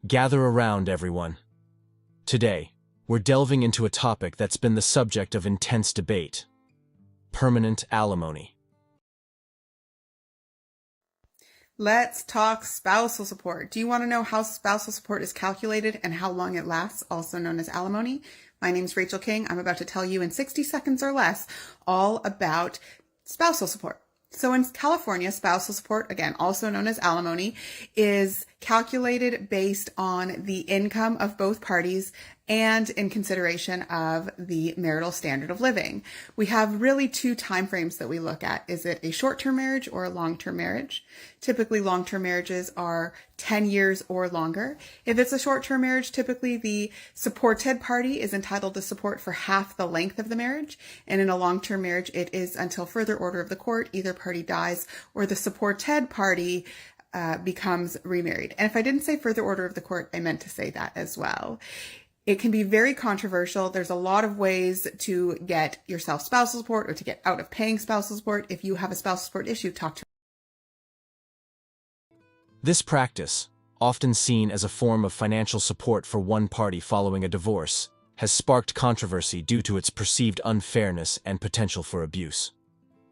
Gather around, everyone. Today, we're delving into a topic that's been the subject of intense debate: permanent alimony. Let's talk spousal support. Do you want to know how spousal support is calculated and how long it lasts, also known as alimony? My name is Rachel King. I'm about to tell you in 60 seconds or less all about spousal support. So in California, spousal support, again, also known as alimony, is calculated based on the income of both parties and in consideration of the marital standard of living. We have really two timeframes that we look at. Is it a short-term marriage or a long-term marriage? Typically, long-term marriages are 10 years or longer. If it's a short-term marriage, typically the supported party is entitled to support for half the length of the marriage. And in a long-term marriage, it is until further order of the court, either party dies or the supported party becomes remarried. And if I didn't say further order of the court, I meant to say that as well. It can be very controversial. There's a lot of ways to get yourself spousal support or to get out of paying spousal support. If you have a spousal support issue, talk to me. This practice, often seen as a form of financial support for one party following a divorce, has sparked controversy due to its perceived unfairness and potential for abuse.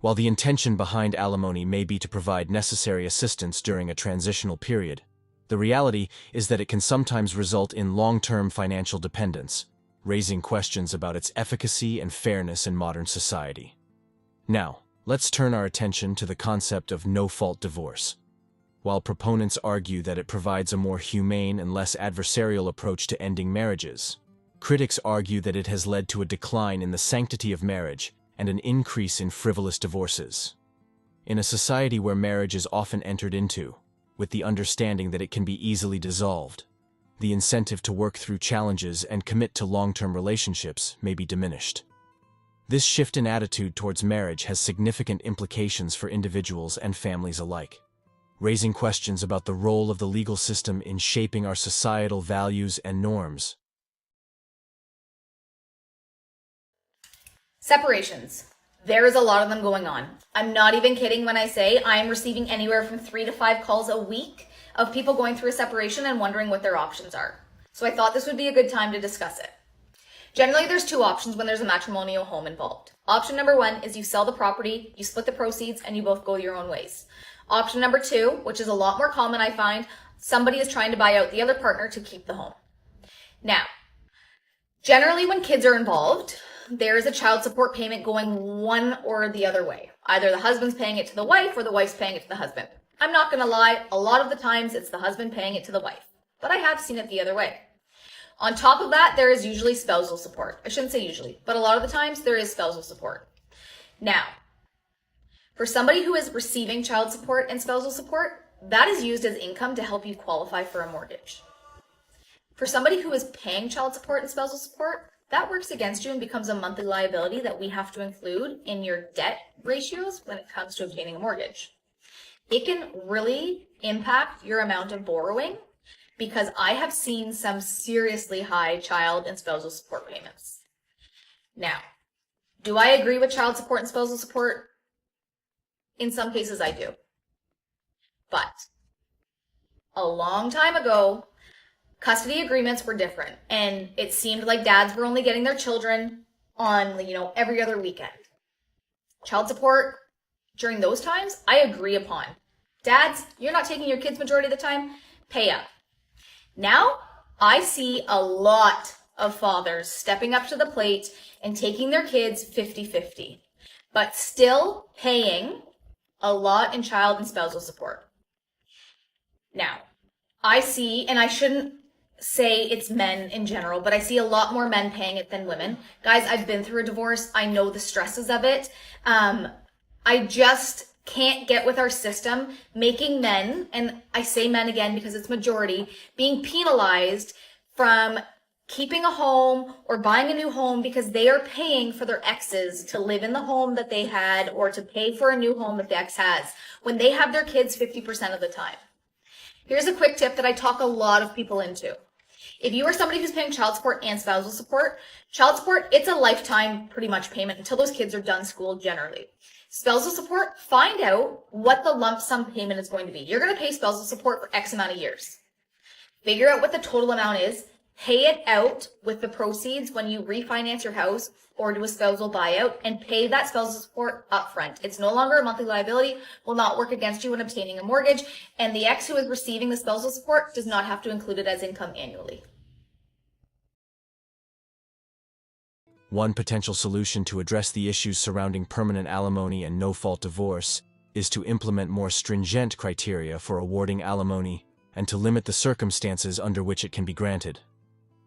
While the intention behind alimony may be to provide necessary assistance during a transitional period, the reality is that it can sometimes result in long-term financial dependence, raising questions about its efficacy and fairness in modern society. Now, let's turn our attention to the concept of no-fault divorce. While proponents argue that it provides a more humane and less adversarial approach to ending marriages, critics argue that it has led to a decline in the sanctity of marriage and an increase in frivolous divorces. In a society where marriage is often entered into, with the understanding that it can be easily dissolved, the incentive to work through challenges and commit to long-term relationships may be diminished. This shift in attitude towards marriage has significant implications for individuals and families alike, raising questions about the role of the legal system in shaping our societal values and norms. Separations. There is a lot of them going on. I'm not even kidding when I say I am receiving anywhere from 3 to 5 calls a week of people going through a separation and wondering what their options are. So I thought this would be a good time to discuss it. Generally, there's 2 options when there's a matrimonial home involved. Option number 1 is you sell the property, you split the proceeds, and you both go your own ways. Option number 2, which is a lot more common, I find, somebody is trying to buy out the other partner to keep the home. Now, generally when kids are involved, there is a child support payment going one or the other way. Either the husband's paying it to the wife or the wife's paying it to the husband. I'm not going to lie, a lot of the times it's the husband paying it to the wife, but I have seen it the other way. On top of that, there is usually spousal support. I shouldn't say usually, but a lot of the times there is spousal support. Now, for somebody who is receiving child support and spousal support, that is used as income to help you qualify for a mortgage. For somebody who is paying child support and spousal support, that works against you and becomes a monthly liability that we have to include in your debt ratios when it comes to obtaining a mortgage. It can really impact your amount of borrowing because I have seen some seriously high child and spousal support payments. Now, do I agree with child support and spousal support? In some cases I do. But a long time ago, custody agreements were different, and it seemed like dads were only getting their children on, every other weekend. Child support during those times, I agree upon. Dads, you're not taking your kids majority of the time, pay up. Now, I see a lot of fathers stepping up to the plate and taking their kids 50-50, but still paying a lot in child and spousal support. Now, I see, and I shouldn't say it's men in general, but I see a lot more men paying it than women. Guys, I've been through a divorce. I know the stresses of it. I just can't get with our system making men, and I say men again because it's majority, being penalized from keeping a home or buying a new home because they are paying for their exes to live in the home that they had or to pay for a new home that the ex has when they have their kids 50% of the time. Here's a quick tip that I talk a lot of people into. If you are somebody who's paying child support and spousal support, it's a lifetime pretty much payment until those kids are done school generally. Spousal support, find out what the lump sum payment is going to be. You're going to pay spousal support for X amount of years. Figure out what the total amount is, pay it out with the proceeds when you refinance your house or do a spousal buyout, and pay that spousal support upfront. It's no longer a monthly liability, will not work against you when obtaining a mortgage, and the ex who is receiving the spousal support does not have to include it as income annually. One potential solution to address the issues surrounding permanent alimony and no-fault divorce is to implement more stringent criteria for awarding alimony and to limit the circumstances under which it can be granted.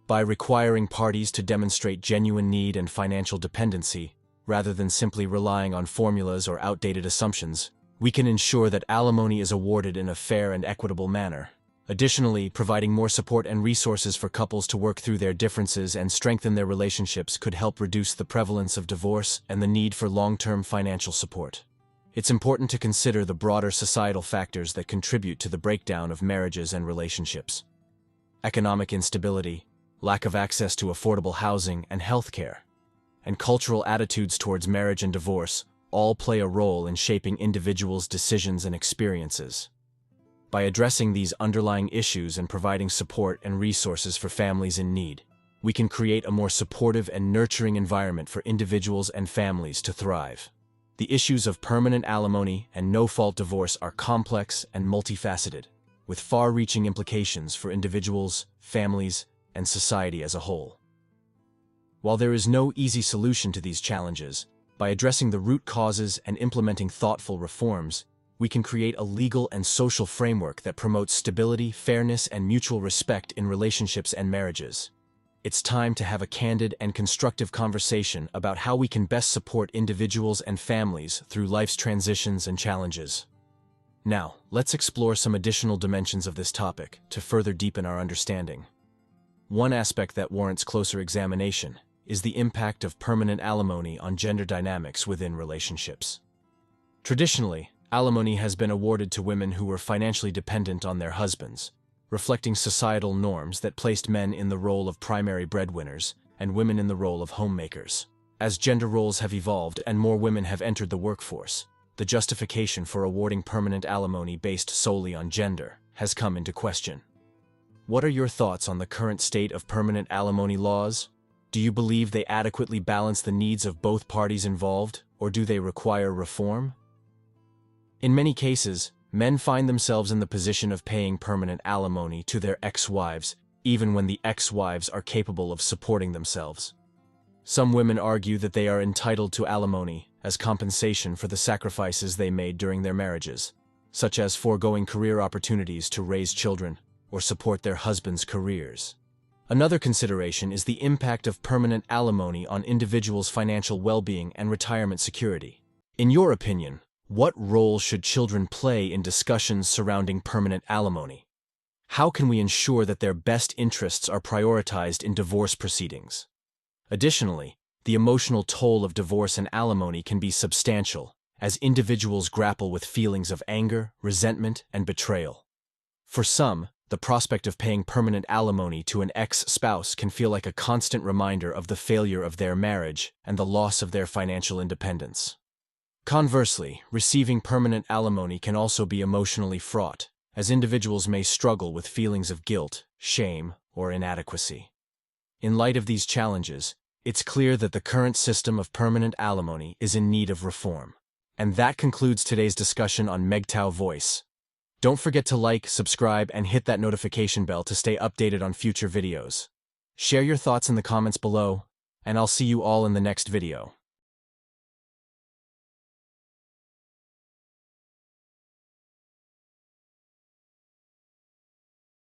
By requiring parties to demonstrate genuine need and financial dependency, rather than simply relying on formulas or outdated assumptions, we can ensure that alimony is awarded in a fair and equitable manner. Additionally, providing more support and resources for couples to work through their differences and strengthen their relationships could help reduce the prevalence of divorce and the need for long-term financial support. It's important to consider the broader societal factors that contribute to the breakdown of marriages and relationships. Economic instability, lack of access to affordable housing and health care, and cultural attitudes towards marriage and divorce all play a role in shaping individuals' decisions and experiences. By addressing these underlying issues and providing support and resources for families in need, we can create a more supportive and nurturing environment for individuals and families to thrive. The issues of permanent alimony and no-fault divorce are complex and multifaceted, with far-reaching implications for individuals, families, and society as a whole. While there is no easy solution to these challenges, by addressing the root causes and implementing thoughtful reforms, we can create a legal and social framework that promotes stability, fairness, and mutual respect in relationships and marriages. It's time to have a candid and constructive conversation about how we can best support individuals and families through life's transitions and challenges. Now, let's explore some additional dimensions of this topic to further deepen our understanding. One aspect that warrants closer examination is the impact of permanent alimony on gender dynamics within relationships. Traditionally, alimony has been awarded to women who were financially dependent on their husbands, reflecting societal norms that placed men in the role of primary breadwinners and women in the role of homemakers. As gender roles have evolved and more women have entered the workforce, the justification for awarding permanent alimony based solely on gender has come into question. What are your thoughts on the current state of permanent alimony laws? Do you believe they adequately balance the needs of both parties involved, or do they require reform? In many cases, men find themselves in the position of paying permanent alimony to their ex-wives, even when the ex-wives are capable of supporting themselves. Some women argue that they are entitled to alimony as compensation for the sacrifices they made during their marriages, such as foregoing career opportunities to raise children or support their husbands' careers. Another consideration is the impact of permanent alimony on individuals' financial well-being and retirement security. In your opinion, what role should children play in discussions surrounding permanent alimony? How can we ensure that their best interests are prioritized in divorce proceedings? Additionally, the emotional toll of divorce and alimony can be substantial, as individuals grapple with feelings of anger, resentment, and betrayal. For some, the prospect of paying permanent alimony to an ex-spouse can feel like a constant reminder of the failure of their marriage and the loss of their financial independence. Conversely, receiving permanent alimony can also be emotionally fraught, as individuals may struggle with feelings of guilt, shame, or inadequacy. In light of these challenges, it's clear that the current system of permanent alimony is in need of reform. And that concludes today's discussion on MGTOW Voice. Don't forget to like, subscribe, and hit that notification bell to stay updated on future videos. Share your thoughts in the comments below, and I'll see you all in the next video.